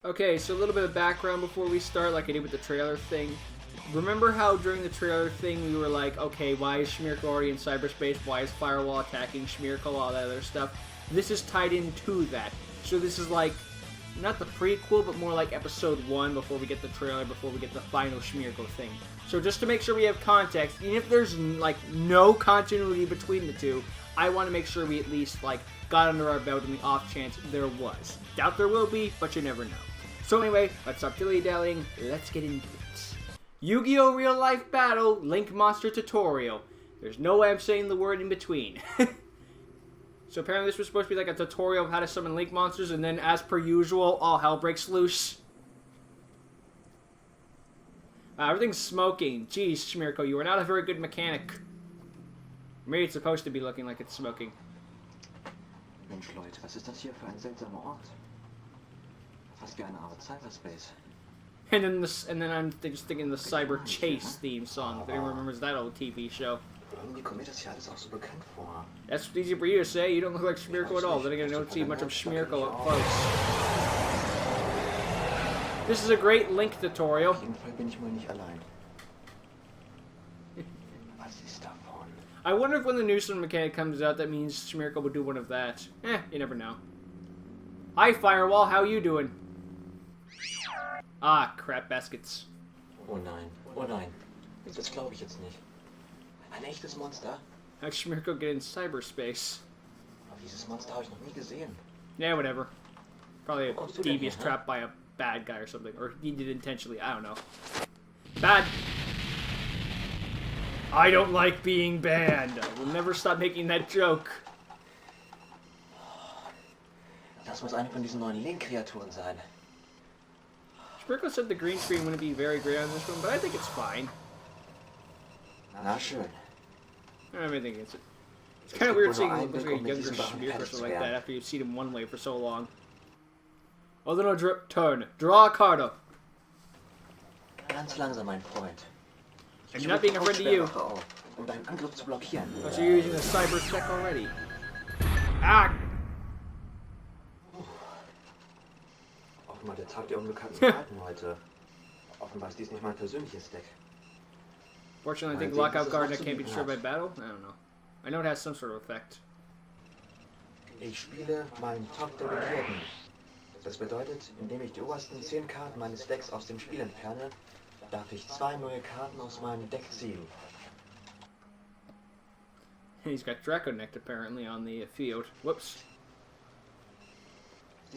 Okay, so a little bit of background before we start, like I did with the trailer thing. Remember how during the trailer thing we were like, okay, why is Schmierko already in cyberspace? Why is Firewall attacking Schmierko? All that other stuff. This is tied into that. So this is like, not the prequel, but more like episode 1 before we get the trailer, before we get the final Schmierko thing. So just to make sure we have context, even if there's like no continuity between the two, I want to make sure we at least like got under our belt in the off chance there was. Doubt there will be, but you never know. So anyway, let's stop dilly-dallying, let's get into it. Yu-Gi-Oh! Real Life Battle, Linkmonster Tutorial. There's no way I'm saying the word in between. So apparently this was supposed to be like a tutorial of how to summon Link monsters, and then as per usual, all hell breaks loose. Everything's smoking. Jeez, Schmierko, you are not a very good mechanic. Maybe it's supposed to be looking like it's smoking. Mensch, Leute, was ist das hier für ein seltsamer Ort? Fast wie eine Art Cyberspace. And then I'm just thinking the Cyber Chase theme song. If anyone remembers that old TV show. Irgendwie kommt mir das hier alles auch so bekannt vor. That's easy for you to say. You don't look like Schmierko at all. Then again, I don't see much of Schmierko up close. This is a great Link tutorial. Auf jeden Fall bin ich mal nicht allein. Was ist davon? I wonder if when the new Summon mechanic comes out, that means Schmierko would do one of that. You never know. Hi, Firewall. How you doing? Ah, crap baskets. Oh nein. Das glaube ich jetzt nicht. Ein echtes Monster? How'd Schmierko get in cyberspace? Aber dieses Monster habe ich noch nie gesehen. Yeah, whatever. Probably a devious trap by a bad guy or something. Or he did it intentionally. I don't know. Bad. I don't like being banned. I will never stop making that joke. Das muss eine von diesen neuen Link-Kreaturen sein. Schmierko said the green screen wouldn't be very great on this one, but I think it's fine. Na schön. I don't have anything against it. It's kind of weird seeing him look like a younger Schmierko or something like that after you've seen him one way for so long. Other no turn. Draw a card up. Ganz langsam, mein Freund. I'm not being a friend to you. Auf, um deinen Angriff zu blockieren. But you're using the cyber spec already. Ah! Offenbar der Tag der unbekannten Karten heute. Offenbar ist dies nicht mein persönliches Deck. Fortunately, I think Lockout Guard that can't be destroyed by battle? I don't know. I know it has some sort of effect. Ich spiele meinen Top der Begierden. Das bedeutet, indem ich die obersten 10 Karten meines Decks aus dem Spiel entferne, darf ich 2 neue Karten aus meinem Deck ziehen. He's got Draco Necked apparently on the field. Whoops.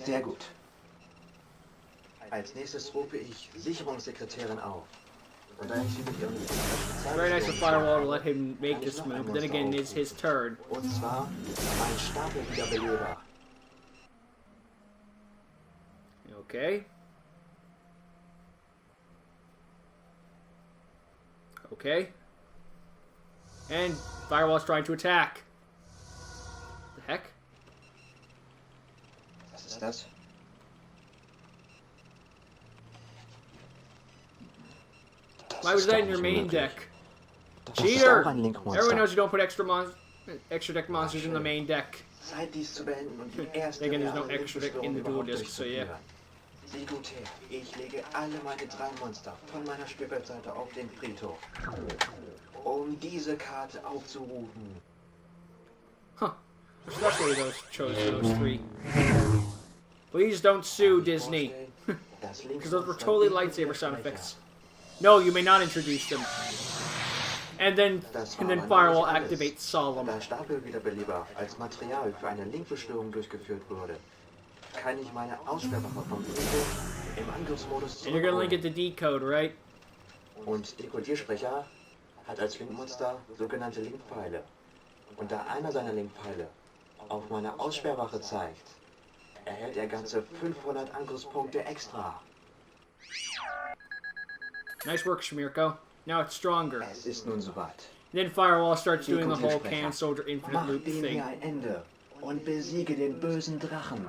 Sehr gut. Als nächstes rufe ich Sicherungssekretärin auf. Und da ich sie mit ihrem Very nice of Firewall to let him make this move, but then again, it's his turn. Und zwar ein Stapelwiederbeleber. Okay. Okay. And Firewall's trying to attack. The heck? Was ist das? Why was that in your main deck? Cheater! Everyone knows you don't put extra deck monsters in the main deck. Zeit dies zu beenden und die erste Again, there's no extra deck in the dual disc, so yeah. Sieh gut her, ich lege alle meine 3 Monster von meiner Spielfeldseite auf den Friedhof, um diese Karte aufzurufen. Huh. Especially those chose those 3. Please don't sue Disney. Because those were totally lightsaber sound effects. No, you may not introduce them. And then Firewall activates Solemn. Da Stapelwiederbeleber als Material für eine Linkbeschwörung durchgeführt wurde, kann ich meine Aussperrwache vom Friedhof im Angriffsmodus And you're gonna link zurückholen. it to Decode, right? Und Dekodiersprecher hat als Linkmonster sogenannte Linkpfeile. Und da einer seiner Linkpfeile auf meine Aussperrwache zeigt, erhält er ganze 500 Angriffspunkte extra. Nice work, Schmierko. Now it's stronger. Es ist nun soweit. Then Firewall starts doing the whole Can Soldier Infinite Mach Loop dem thing. hier ein Ende und besiege den bösen Drachen.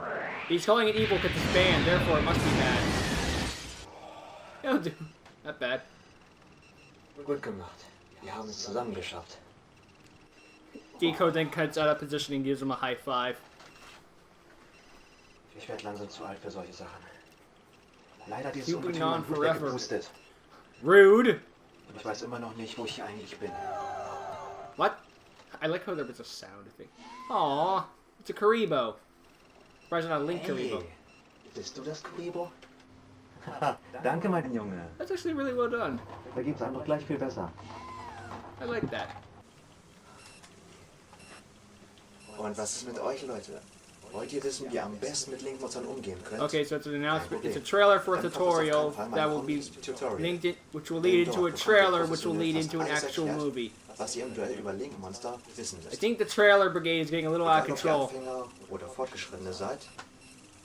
He's calling it evil because it's banned, therefore it must be bad. Oh, dude. Not bad. Gut gemacht. Wir haben es zusammen geschafft. Decode then cuts out of position and gives him a high five. Ich werde langsam zu alt für solche Sachen. Leider dieses Keeping Ungetüm on an Blut forever. weggepustet. Rude. Und ich weiß immer noch nicht, wo ich hier eigentlich bin. What? I like how there was a sound thing. Aw, it's a Karibo. Surprised not a Link Karibo. Hey, bist du das Kuribo? Haha, danke, mein Junge. That's actually really well done. Da gibt's einfach gleich viel besser. I like that. Und was ist mit euch, Leute? Wollt ihr wissen, wie ihr am besten mit Linkmonstern umgehen könnt? Okay, so it's an announcement. It's a trailer for a tutorial that will be linked in, which will lead into a trailer, which will lead into an actual movie. Was ihr im Duell über Linkmonster wissen I müsst. think the trailer brigade is getting a little out of Egal, ob ihr control. Anfänger oder Fortgeschrittene seid,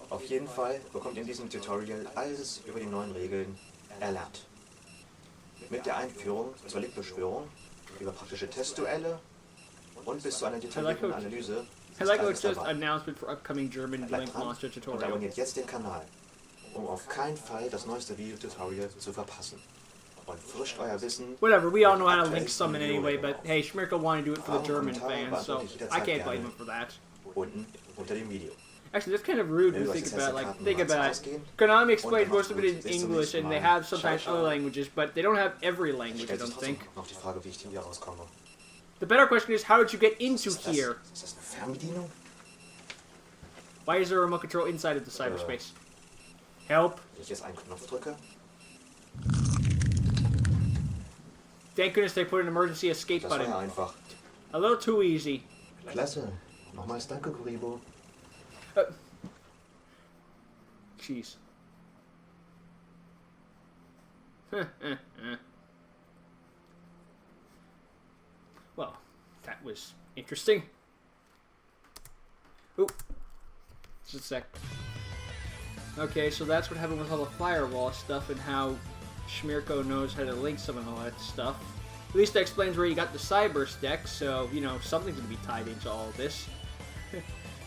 auf jeden Fall bekommt ihr in diesem Tutorial alles über die neuen Regeln erlernt. Mit der Einführung zur Linkbeschwörung, über praktische Testduelle und bis zu einer detaillierten Analyse. I like how it's just an announcement for upcoming German Bleibt dran Linkmonster und tutorial. abonniert jetzt den Kanal, um auf keinen Fall das neueste Videotutorial zu verpassen. Und frischt euer Wissen. Whatever, we all know how to link summon anyway, but hey, Schmirko wanted to do it for the German fans, so I can't blame him for that. Unten unter dem Video. Actually, that's kind of rude to think about. Like, think about it. Konami explains most of it in English, and they have sometimes other languages, but they don't have every language, I Stellt sich don't think. trotzdem noch die Frage, wie ich hier rauskomme. The better question is, how did you get into here? Ist das eine Fernbedienung? Why is there a remote control inside of the cyberspace? Help. Wenn ich jetzt einen Knopf drücke, Thank goodness they put an emergency escape das war button. ja einfach. A little too easy. Klasse. Nochmals danke, Kuribo. Jeez. Well, that was interesting. Oop. Just a sec. Okay, so that's what happened with all the firewall stuff and how Schmirko knows how to link some of all that stuff. At least that explains where you got the Cybers deck, so, you know, something's going to be tied into all of this.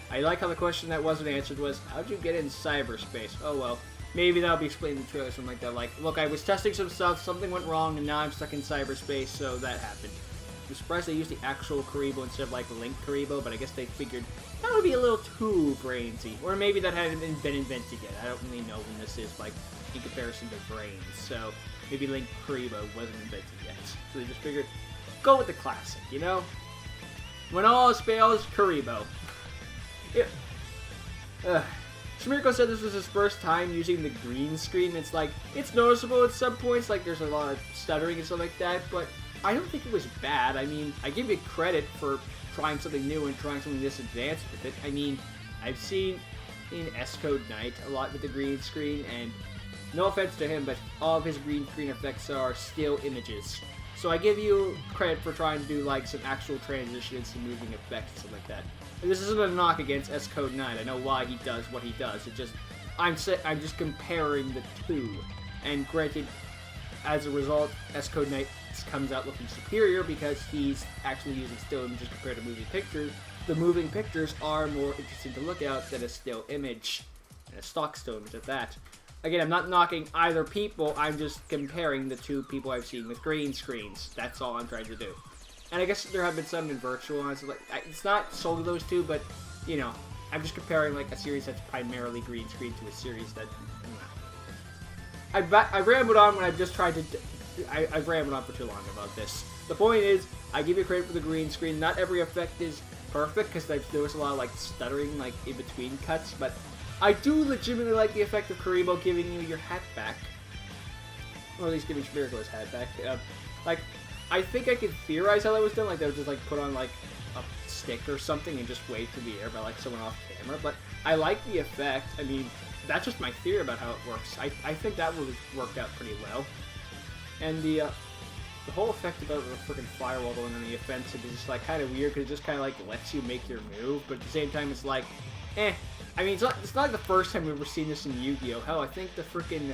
I like how the question that wasn't answered was, how'd you get in cyberspace? Oh well, maybe that'll be explained in the trailer or something like that. Like, look, I was testing some stuff, something went wrong, and now I'm stuck in cyberspace, so that happened. I'm surprised they used the actual Karibo instead of, like, Link Karibo, but I guess they figured that would be a little too brainsy. Or maybe that hadn't been invented yet. I don't really know when this is, like, in comparison to brains, so maybe Link Karibo wasn't invented yet. So they just figured, go with the classic, you know? When all else fails, Karibo. Schmirko said this was his first time using the green screen. It's like, it's noticeable at some points, like there's a lot of stuttering and stuff like that, but I don't think it was bad. I mean, I give you credit for trying something new and trying something this advanced with it. I mean, I've seen in S-Code Knight a lot with the green screen, and no offense to him, but all of his green screen effects are still images. So I give you credit for trying to do like some actual transitions, some moving effects, and stuff like that. And this isn't a knock against S-Code 9. I know why he does what he does. It just I'm just comparing the two. And granted, as a result, S-Code 9 comes out looking superior because he's actually using still images compared to moving pictures. The moving pictures are more interesting to look at than a still image, and a stock still image at that. Again, I'm not knocking either people. I'm just comparing the two people I've seen with green screens. That's all I'm trying to do. And I guess there have been some in virtual, and it's not solely those two, but, you know, I'm just comparing, like, a series that's primarily green screen to a series that, you know. I've rambled on when I've just tried to, I've rambled on for too long about this. The point is, I give you credit for the green screen. Not every effect is perfect, because there was a lot of, like, stuttering, like, in between cuts, but I do legitimately like the effect of Karibo giving you your hat back. Or at least giving Schmirko his hat back. Like, I think I could theorize how that was done, like they would just like put on like a stick or something and just wave through the air by like someone off camera, but I like the effect. I mean, that's just my theory about how it works. I think that would have worked out pretty well. And the whole effect about the freaking firewall going on the offensive is just like kind of weird because it just kind of like lets you make your move, but at the same time it's like, eh. I mean, it's not like the first time we've ever seen this in Yu-Gi-Oh! Hell, I think the freaking,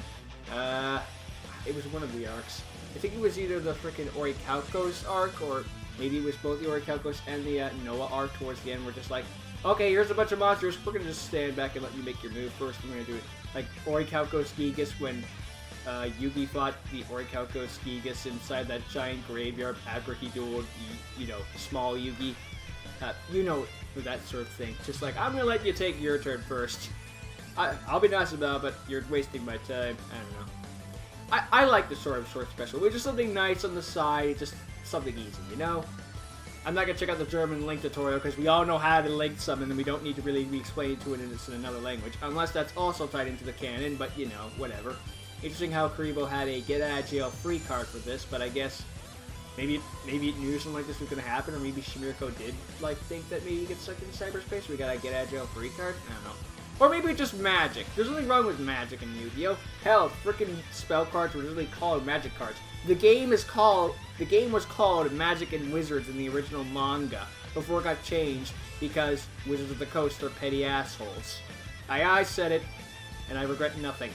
it was one of the arcs. I think it was either the freaking Orichalcos arc, or maybe it was both the Orichalcos and the Noah arc towards the end. We're just like, okay, here's a bunch of monsters. We're going to just stand back and let you make your move first. We're going to do it like Orichalcos Gigas when Yugi fought the Orichalcos Gigas inside that giant graveyard after he dueled, you know, small Yugi. You know, that sort of thing. Just like, I'm going to let you take your turn first. I'll be nice about it, but you're wasting my time. I don't know. I like the sort of short special. It's just something nice on the side, just something easy, you know? I'm not going to check out the German Link tutorial because we all know how to link summon and we don't need to really be explained to it in another language. Unless that's also tied into the canon, but you know, whatever. Interesting how Karibo had a get out of jail free card for this, but I guess maybe it knew something like this was going to happen, or maybe Shimirko did like think that maybe he gets stuck in cyberspace, so we got a get out of jail free card? I don't know. Or maybe it's just magic. There's nothing wrong with magic in Yu-Gi-Oh! Hell, freaking spell cards were really called magic cards. The game was called Magic and Wizards in the original manga before it got changed because Wizards of the Coast are petty assholes. I said it, and I regret nothing.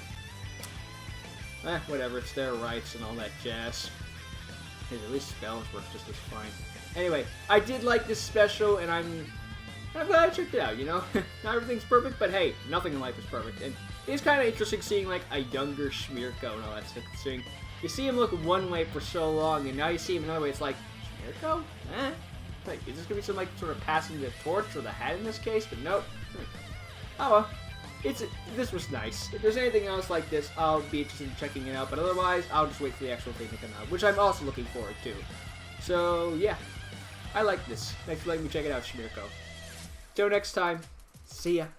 Whatever, it's their rights and all that jazz. Hey, at least spells work just as fine. Anyway, I did like this special, and I'm glad I checked it out, you know? Not everything's perfect, but hey, nothing in life is perfect. And it's kind of interesting seeing, like, a younger Shimirko and all that stuff. Seeing, you see him look one way for so long, and now you see him another way, it's like, Shimirko? Like, is this going to be some, like, sort of passing the torch or the hat in this case? But nope. Oh well. This was nice. If there's anything else like this, I'll be interested in checking it out, but otherwise, I'll just wait for the actual thing to come out, which I'm also looking forward to. So, yeah. I like this. Thanks for letting me check it out, Shimirko. Till next time, see ya.